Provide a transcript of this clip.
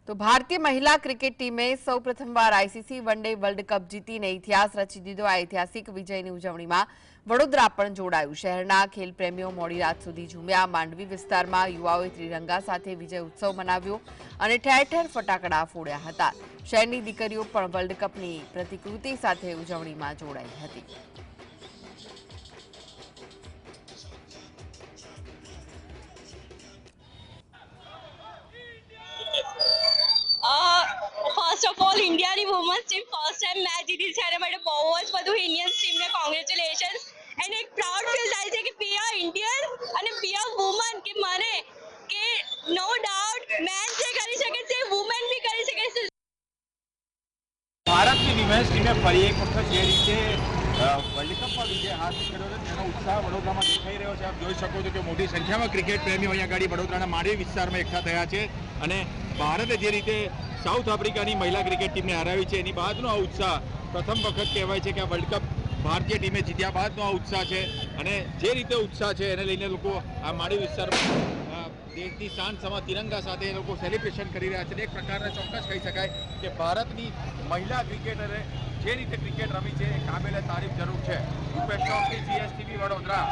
तो भारतीय महिला क्रिकेट टीमे सौ प्रथमवार आईसीसी वनडे वर्ल्ड कप जीतीने इतिहास रची दीधो। आ ऐतिहासिक विजयनी उजवણીમાં વડોદરા પણ જોડાયું। શહેરના ખેલ પ્રેમીઓ મોડી રાત સુધી ઝૂમ્યા। માંડવી વિસ્તારમાં યુવાઓએ ત્રિરંગા સાથે વિજય ઉત્સવ મનાવ્યો અને ઠેર ઠેર ફટાકડા ફોડ્યા હતા। શહેરની દીકરીઓ પણ વર્લ્ડ કપની પ્રતિકૃતિ સાથે ઉજવણીમાં જોડાઈ હતી। फर्स्ट ऑफ ऑल इंडिया की women's team first time match जीती है માટે બહુ જ બધું ઇન્ડિયન ટીમને કોંગ્રેચ્યુલેશન્સ એન્ડ એક પ્રાઉડ ફીલ થાય છે કે બી આર ઇન્ડિયન અને બી આર વુમન કે મને કે નો ડાઉટ મેન જે કરી શકે છે વુમેન બી કરી શકે છે। ભારતની વિમેન્સ ટીમે ફરી એક વખત જે રીતે વર્લ્ડ કપમાં વિજય હાંસલ કર્યો છે તેનો ઉત્સાહ વડોદરામાં દેખાઈ રહ્યો છે। આપ જોઈ શકો છો કે મોટી સંખ્યામાં ક્રિકેટ પ્રેમીઓ અહીંયા આગળ વડોદરાના માંડવી વિસ્તારમાં એકઠા થયા છે અને ભારતે જે રીતે સાઉથ આફ્રિકાની મહિલા ક્રિકેટ ટીમને હરાવી છે એની બાદનો આ ઉત્સાહ પ્રથમ વખત કહેવાય છે કે આ વર્લ્ડ કપ ભારતીય ટીમે જીત્યા બાદનો આ ઉત્સાહ છે અને જે રીતે ઉત્સાહ છે એને લઈને લોકો આ માંડવી વિસ્તારમાં દેશની શાન સમા તિરંગા સાથે એ લોકો સેલિબ્રેશન કરી રહ્યા છે। એક પ્રકારના ચોક્કસ કહી શકાય કે ભારતની મહિલા ક્રિકેટરે જે રીતે ક્રિકેટ રમી છે એ કાબેલે તારીફ જરૂર છે। રૂપેશ ચોકથી GSTV વડોદરા।